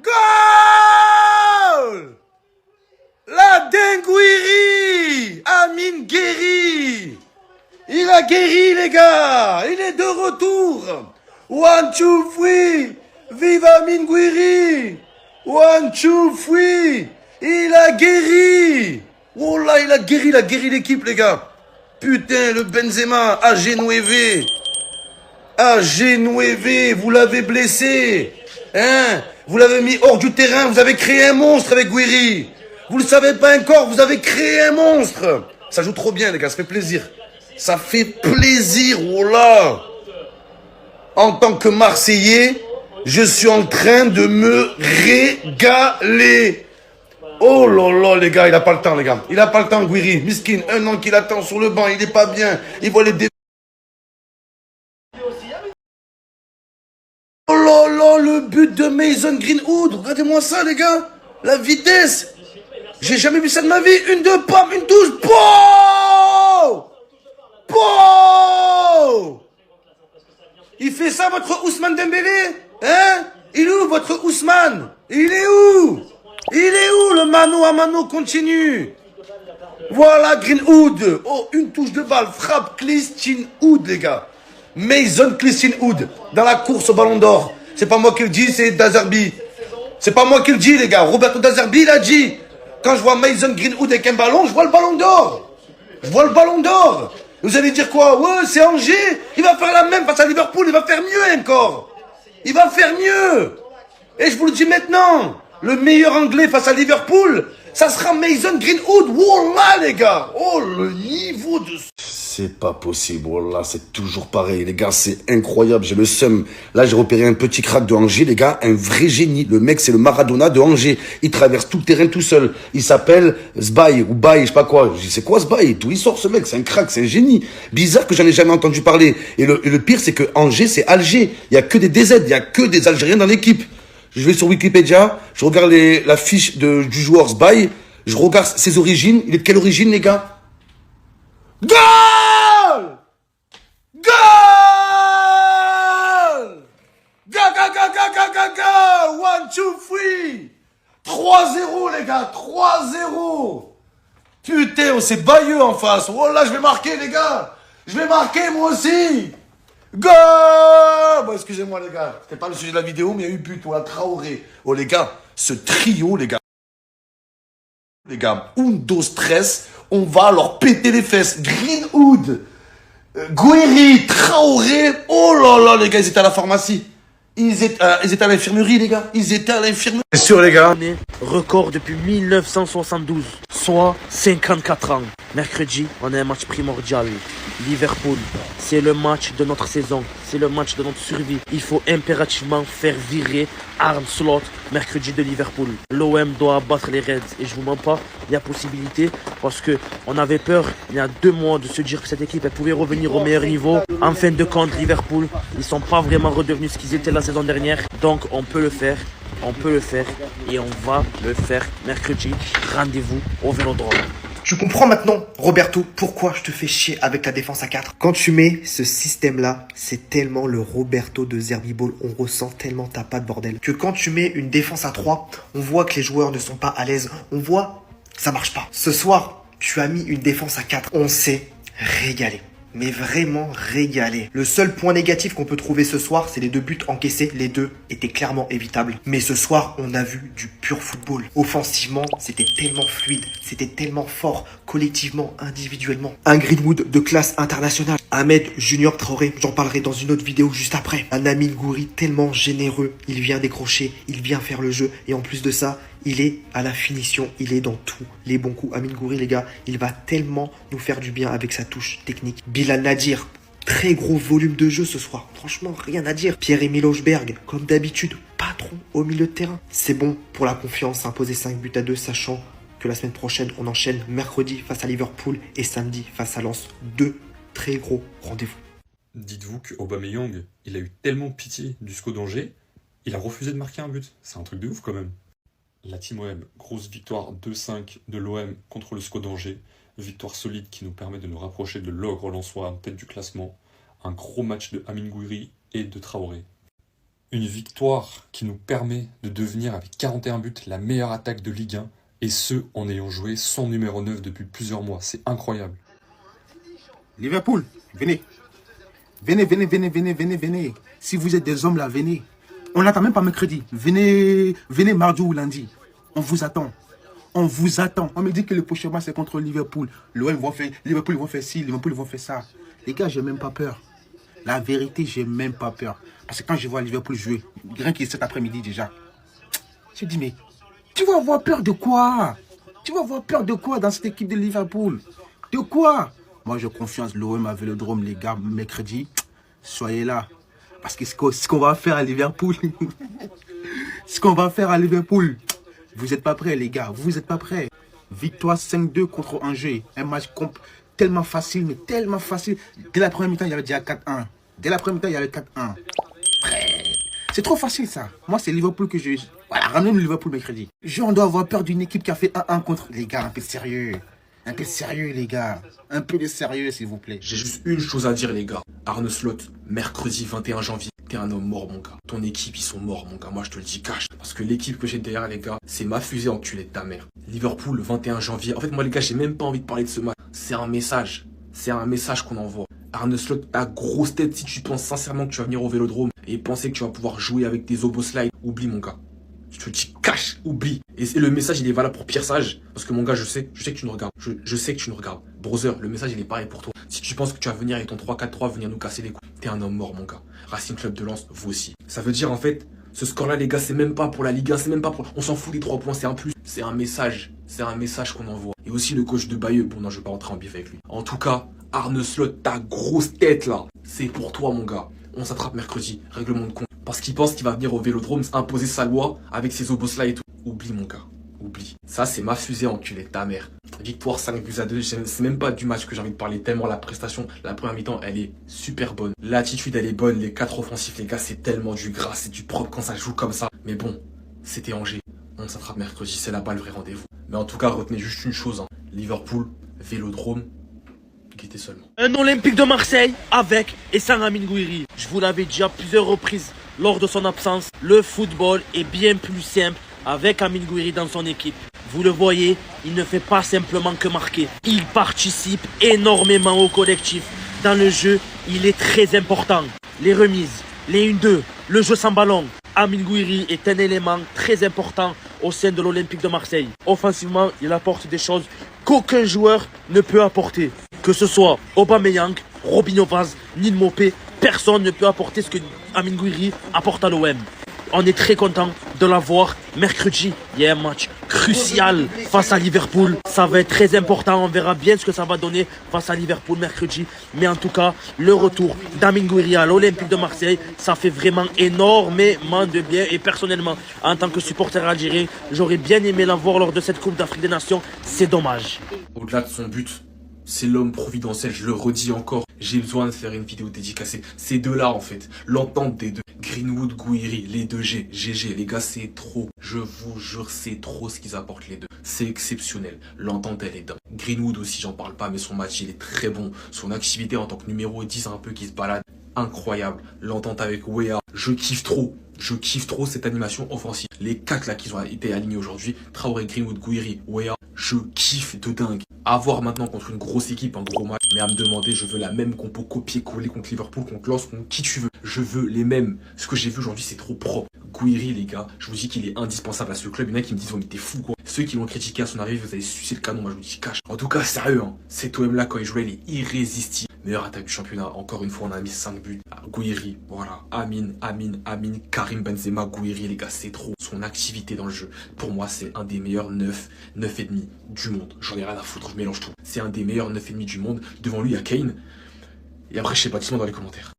Goal! La dinguerie! Amine guéri! Il a guéri, les gars! Il est de retour! One, two, three! Vive Amine Gouiri! One, two, three! Il a guéri! Oh là, il a guéri l'équipe, les gars! Putain, le Benzema, AG9! AG9, vous l'avez blessé! Hein? Vous l'avez mis hors du terrain, vous avez créé un monstre avec Gouiri! Vous le savez pas encore, vous avez créé un monstre! Ça joue trop bien, les gars, ça fait plaisir! Ça fait plaisir, oh là! En tant que Marseillais, je suis en train de me régaler. Oh là là, les gars, il a pas le temps, les gars. Il a pas le temps, Gouiri. Miskin, 1 an qu'il attend sur le banc, il est pas bien. Il voit les Oh là là, le but de Mason Greenwood. Regardez-moi ça, les gars. La vitesse. J'ai jamais vu ça de ma vie. Une, deux, pam, une touche. Pow! Pow! Il fait ça, votre Ousmane Dembélé? Hein? Il est où, votre Ousmane? Il est où? Il est où, le mano à mano continue? Voilà, Greenwood. Oh, une touche de balle. Frappe Christian Wood, les gars. Mason Christian Wood. Dans la course au ballon d'or. C'est pas moi qui le dis, c'est Dazerbi. C'est pas moi qui le dis, les gars. Roberto Dazerbi, il a dit. Quand je vois Mason Greenwood avec un ballon, je vois le ballon d'or. Je vois le ballon d'or. Vous allez dire quoi? Ouais, c'est Angers. Il va faire la même face à Liverpool. Il va faire mieux encore. Il va faire mieux. Et je vous le dis maintenant. Le meilleur anglais face à Liverpool, ça sera Mason Greenwood. Oh là, les gars. Oh, le niveau de... C'est pas possible. Oh là, c'est toujours pareil. Les gars, c'est incroyable. J'ai le seum. Là, j'ai repéré un petit crack de Angers, les gars. Un vrai génie. Le mec, c'est le Maradona de Angers. Il traverse tout le terrain tout seul. Il s'appelle Sbaï ou Baï, je sais pas quoi. Je dis, c'est quoi Sbaï? D'où il sort ce mec? C'est un crack, c'est un génie. Bizarre que j'en ai jamais entendu parler. Et le pire, c'est que Angers, c'est Alger. Il y a que des DZ. Il y a que des Algériens dans l'équipe. Je vais sur Wikipédia. Je regarde la fiche du joueur Sbaï. Je regarde ses origines. Il est de quelle origine, les gars? Goal! Goal! Go, go, go, go, go, go, go! 1, 2, 3! 3-0, les gars, 3-0! Putain, oh, c'est Bayeux en face. Oh là, je vais marquer, les gars! Je vais marquer, moi aussi! Goal! Bon, excusez-moi, les gars. C'était pas le sujet de la vidéo, mais il y a eu but. Oh, la Traoré. Oh, les gars, ce trio, les gars. Les gars, Undo Stress, on va leur péter les fesses. Greenwood, Gouiri, Traoré, oh là là, les gars, ils étaient à la pharmacie. Ils étaient à l'infirmerie, les gars. Ils étaient à l'infirmerie. C'est sûr, les gars. Record depuis 1972, soit 54 ans. Mercredi, on a un match primordial. Liverpool, c'est le match de notre saison. C'est le match de notre survie. Il faut impérativement faire virer Arne Slot mercredi de Liverpool. L'OM doit battre les Reds. Et je vous mens pas, il y a possibilité. Parce que on avait peur, il y a 2 mois, de se dire que cette équipe elle pouvait revenir au meilleur niveau. En fin de compte, Liverpool, ils sont pas vraiment redevenus ce qu'ils étaient la saison dernière. Donc on peut le faire. On peut le faire. Et on va le faire mercredi. Rendez-vous au Vélodrome. Tu comprends maintenant, Roberto, pourquoi je te fais chier avec la défense à 4. Quand tu mets ce système-là, c'est tellement le Roberto de Zerbiball. On ressent tellement ta patte, bordel. Que quand tu mets une défense à 3, on voit que les joueurs ne sont pas à l'aise. On voit que ça marche pas. Ce soir, tu as mis une défense à 4. On s'est régalé. Mais vraiment régalé. Le seul point négatif qu'on peut trouver ce soir, c'est les 2 buts encaissés. Les 2 étaient clairement évitables. Mais ce soir, on a vu du pur football. Offensivement, c'était tellement fluide, c'était tellement fort, collectivement, individuellement. Un Greenwood de classe internationale. Ahmed Junior Traoré, j'en parlerai dans une autre vidéo juste après. Un Amine Gouiri tellement généreux. Il vient décrocher, il vient faire le jeu. Et en plus de ça, il est à la finition, il est dans tous les bons coups. Amine Gouiri, les gars, il va tellement nous faire du bien avec sa touche technique. Bilal Nadir, très gros volume de jeu ce soir. Franchement, rien à dire. Pierre-Emile Hochberg, comme d'habitude, patron au milieu de terrain. C'est bon pour la confiance, imposer 5-2, sachant que la semaine prochaine, on enchaîne mercredi face à Liverpool et samedi face à Lens. 2 très gros rendez-vous. Dites-vous qu'Aubameyang, il a eu tellement pitié du SCO d'Angers, il a refusé de marquer un but. C'est un truc de ouf quand même. La Team OM, grosse victoire 2-5 de l'OM contre le SCO d'Angers. Victoire solide qui nous permet de nous rapprocher de l'ogre lensois en tête du classement. Un gros match de Amine Gouiri et de Traoré. Une victoire qui nous permet de devenir avec 41 buts la meilleure attaque de Ligue 1, et ce en ayant joué sans numéro 9 depuis plusieurs mois. C'est incroyable. Liverpool, venez. Venez. Si vous êtes des hommes là, venez. On n'attend même pas mercredi. Venez mardi ou lundi. On vous attend. On me dit que le prochain match c'est contre Liverpool. Liverpool vont faire ci, Liverpool vont faire ça. Les gars, j'ai même pas peur. La vérité, j'ai même pas peur. Parce que quand je vois Liverpool jouer, rien qu'il est cet après-midi déjà, je dis mais tu vas avoir peur de quoi? Tu vas avoir peur de quoi dans cette équipe de Liverpool? De quoi? Moi, je confiance l'OM à Vélodrome, les gars, mercredi. Soyez là. Parce que ce qu'on va faire à Liverpool, vous n'êtes pas prêts, les gars. Vous n'êtes pas prêts. Victoire 5-2 contre Angers. Un match tellement facile, mais tellement facile. Dès la première mi-temps, il y avait déjà 4-1. C'est trop facile, ça. Moi, c'est Liverpool que je... Voilà, ramenez-nous Liverpool mercredi. On doit avoir peur d'une équipe qui a fait 1-1 contre... Les gars, un peu sérieux. Un peu sérieux, les gars. Un peu de sérieux, s'il vous plaît. J'ai juste une chose à dire, les gars. Arne Slot, mercredi 21 janvier. T'es un homme mort, mon gars. Ton équipe, ils sont morts, mon gars. Moi, je te le dis cash. Parce que l'équipe que j'ai derrière, les gars, c'est ma fusée enculée de ta mère. Liverpool, 21 janvier. En fait, moi, les gars, j'ai même pas envie de parler de ce match. C'est un message. C'est un message qu'on envoie. Arne Slot, ta grosse tête, si tu penses sincèrement que tu vas venir au Vélodrome et penser que tu vas pouvoir jouer avec des oboslide, oublie, mon gars. Je te le dis cash, oublie. Et le message, il est valable pour Pierre Sage. Parce que mon gars, je sais que tu nous regardes. Je sais que tu nous regardes. Brother, le message, il est pareil pour toi. Si tu penses que tu vas venir avec ton 3-4-3, venir nous casser les couilles, t'es un homme mort, mon gas. Racing Club de Lens, vous aussi. Ça veut dire, en fait, ce score-là, les gars, c'est même pas pour la Ligue 1, c'est même pas pour... On s'en fout des 3 points, c'est un plus. C'est un message. C'est un message qu'on envoie. Et aussi le coach de Bayeux. Bon, non, je vais pas rentrer en bif avec lui. En tout cas, Arne Slot, ta grosse tête, là, c'est pour toi, mon gars. On s'attrape mercredi, règlement de compte. Parce qu'il pense qu'il va venir au Vélodrome imposer sa loi avec ses obos-là et tout. Oublie, mon gars. Oublie. Ça, c'est ma fusée enculée, ta mère. Victoire 5-2. C'est même pas du match que j'ai envie de parler, tellement la prestation, la première mi-temps, elle est super bonne. L'attitude, elle est bonne. Les 4 offensifs, les gars, c'est tellement du gras, c'est du propre quand ça joue comme ça. Mais bon, c'était Angers. On s'attrape mercredi, c'est là-bas le vrai rendez-vous. Mais en tout cas, retenez juste une chose, hein. Liverpool, Vélodrome, guettez seulement. Un Olympique de Marseille avec et sans Amine Gouiri. Je vous l'avais dit à plusieurs reprises lors de son absence. Le football est bien plus simple avec Amine Gouiri dans son équipe. Vous le voyez, il ne fait pas simplement que marquer. Il participe énormément au collectif. Dans le jeu, il est très important. Les remises, les 1-2, le jeu sans ballon. Amine Gouiri est un élément très important au sein de l'Olympique de Marseille. Offensivement, il apporte des choses qu'aucun joueur ne peut apporter. Que ce soit Aubameyang, Robinho Vaz, Neil Mopé, personne ne peut apporter ce que Amine Gouiri apporte à l'OM. On est très content de l'avoir mercredi. Il y a un match crucial face à Liverpool. Ça va être très important. On verra bien ce que ça va donner face à Liverpool mercredi. Mais en tout cas, le retour d'Amine Gouiri à l'Olympique de Marseille, ça fait vraiment énormément de bien. Et personnellement, en tant que supporter algérien, j'aurais bien aimé l'avoir lors de cette Coupe d'Afrique des Nations. C'est dommage. Au-delà de son but, c'est l'homme providentiel, je le redis encore. J'ai besoin de faire une vidéo dédicacée. Ces deux-là, en fait, l'entente des deux. Greenwood, Gouiri, les deux G, GG, les gars, c'est trop. Je vous jure, c'est trop ce qu'ils apportent les deux. C'est exceptionnel. L'entente, elle est dingue. Greenwood aussi, j'en parle pas, mais son match, il est très bon. Son activité en tant que numéro 10, un peu qui se balade, incroyable. L'entente avec Weah, je kiffe trop. Je kiffe trop cette animation offensive. Les 4 là qui ont été alignés aujourd'hui, Traoré, Greenwood, Gouiri, Weah, je kiffe de dingue. À voir maintenant contre une grosse équipe, un gros match, mais à me demander, je veux la même compo copier-coller contre Liverpool, contre Lens, contre qui tu veux. Je veux les mêmes. Ce que j'ai vu aujourd'hui, c'est trop propre. Gouiri, les gars, je vous dis qu'il est indispensable à ce club. Il y en a qui me disent, oh, mais t'es fou, quoi. Ceux qui l'ont critiqué à son arrivée, vous avez sucé le canon, moi je vous dis cash. En tout cas, sérieux, hein. Cet OM là, quand il jouait, il est irrésistible. Meilleure attaque du championnat. Encore une fois, on a mis 5 buts. Gouiri, voilà. Amine, Karim Benzema, Gouiri, les gars, c'est trop. Son activité dans le jeu, pour moi, c'est un des meilleurs 9,5 du monde. J'en ai rien à foutre, je mélange tout. C'est un des meilleurs 9,5 du monde. Devant lui, il y a Kane. Et après, je sais pas, dites-moi dans les commentaires.